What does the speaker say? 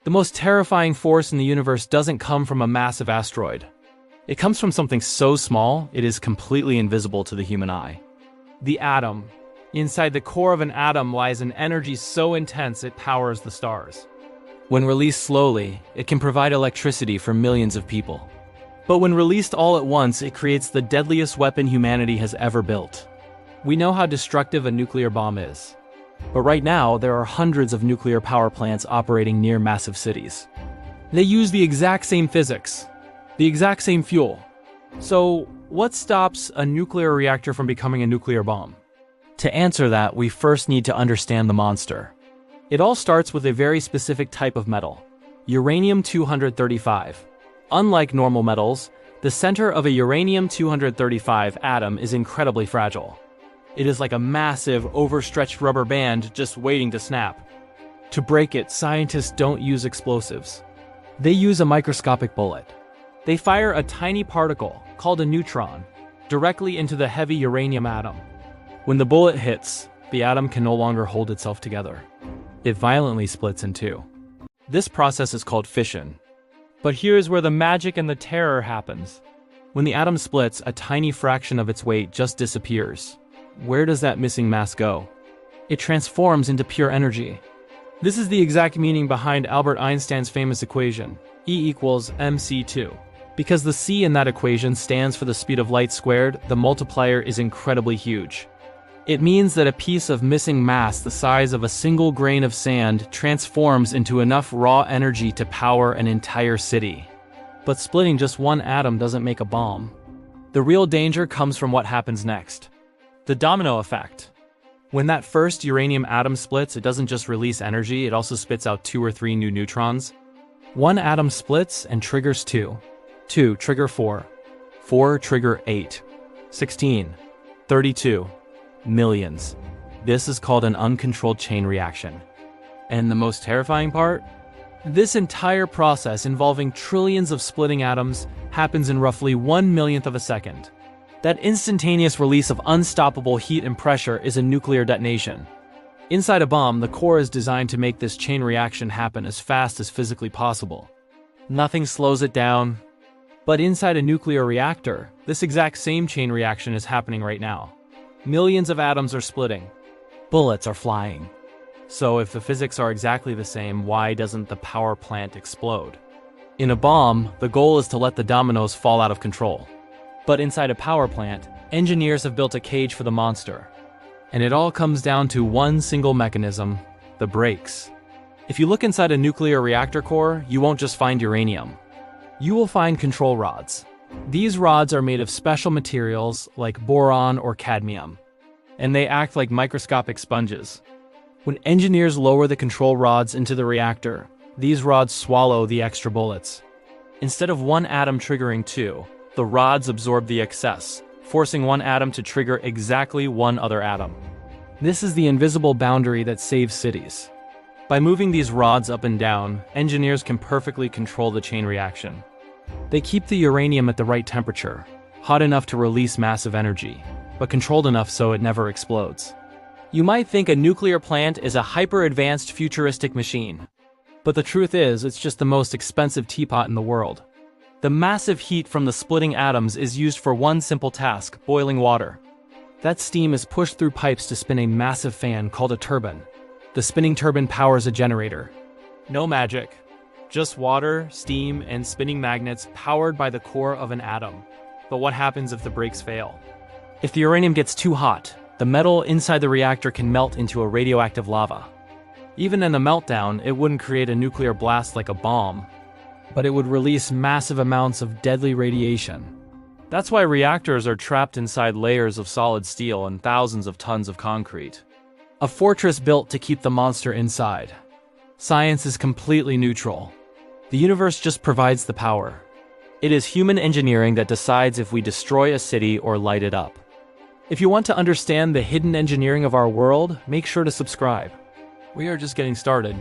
The most terrifying force in the universe doesn't come from a massive asteroid. It comes from something so small, it is completely invisible to the human eye. The atom. Inside the core of an atom lies an energy so intense it powers the stars. When released slowly, it can provide electricity for millions of people. But when released all at once, it creates the deadliest weapon humanity has ever built. We know how destructive a nuclear bomb is. But right now, there are hundreds of nuclear power plants operating near massive cities. They use the exact same physics, the exact same fuel. So, what stops a nuclear reactor from becoming a nuclear bomb? To answer that, we first need to understand the monster. It all starts with a very specific type of metal, uranium-235. Unlike normal metals, the center of a uranium-235 atom is incredibly fragile. It is like a massive, overstretched rubber band just waiting to snap. To break it, scientists don't use explosives. They use a microscopic bullet. They fire a tiny particle, called a neutron, directly into the heavy uranium atom. When the bullet hits, the atom can no longer hold itself together. It violently splits in two. This process is called fission. But here's where the magic and the terror happens. When the atom splits, a tiny fraction of its weight just disappears. Where does that missing mass go? It transforms into pure energy. This is the exact meaning behind Albert Einstein's famous equation, E equals mc2. Because the c in that equation stands for the speed of light squared, the multiplier is incredibly huge. It means that a piece of missing mass the size of a single grain of sand transforms into enough raw energy to power an entire city. But splitting just one atom doesn't make a bomb. The real danger comes from what happens next. The domino effect. When that first uranium atom splits, it doesn't just release energy, it also spits out 2 or 3 new neutrons. One atom splits and triggers 2. 2 trigger 4. 4 trigger 8. 16. 32. Millions. This is called an uncontrolled chain reaction. And the most terrifying part? This entire process involving trillions of splitting atoms happens in roughly 1/1,000,000th of a second. That instantaneous release of unstoppable heat and pressure is a nuclear detonation. Inside a bomb, the core is designed to make this chain reaction happen as fast as physically possible. Nothing slows it down. But inside a nuclear reactor, this exact same chain reaction is happening right now. Millions of atoms are splitting. Bullets are flying. So if the physics are exactly the same, why doesn't the power plant explode? In a bomb, the goal is to let the dominoes fall out of control. But inside a power plant, engineers have built a cage for the monster. And it all comes down to one single mechanism, the brakes. If you look inside a nuclear reactor core, you won't just find uranium. You will find control rods. These rods are made of special materials like boron or cadmium, and they act like microscopic sponges. When engineers lower the control rods into the reactor, these rods swallow the extra bullets. Instead of one atom triggering 2, the rods absorb the excess, forcing one atom to trigger exactly one other atom. This is the invisible boundary that saves cities. By moving these rods up and down, engineers can perfectly control the chain reaction. They keep the uranium at the right temperature, hot enough to release massive energy, but controlled enough so it never explodes. You might think a nuclear plant is a hyper-advanced futuristic machine. But the truth is, it's just the most expensive teapot in the world. The massive heat from the splitting atoms is used for one simple task, boiling water. That steam is pushed through pipes to spin a massive fan called a turbine. The spinning turbine powers a generator. No magic. Just water, steam, and spinning magnets powered by the core of an atom. But what happens if the brakes fail? If the uranium gets too hot, the metal inside the reactor can melt into a radioactive lava. Even in a meltdown, it wouldn't create a nuclear blast like a bomb, but it would release massive amounts of deadly radiation. That's why reactors are trapped inside layers of solid steel and thousands of tons of concrete. A fortress built to keep the monster inside. Science is completely neutral. The universe just provides the power. It is human engineering that decides if we destroy a city or light it up. If you want to understand the hidden engineering of our world, make sure to subscribe. We are just getting started.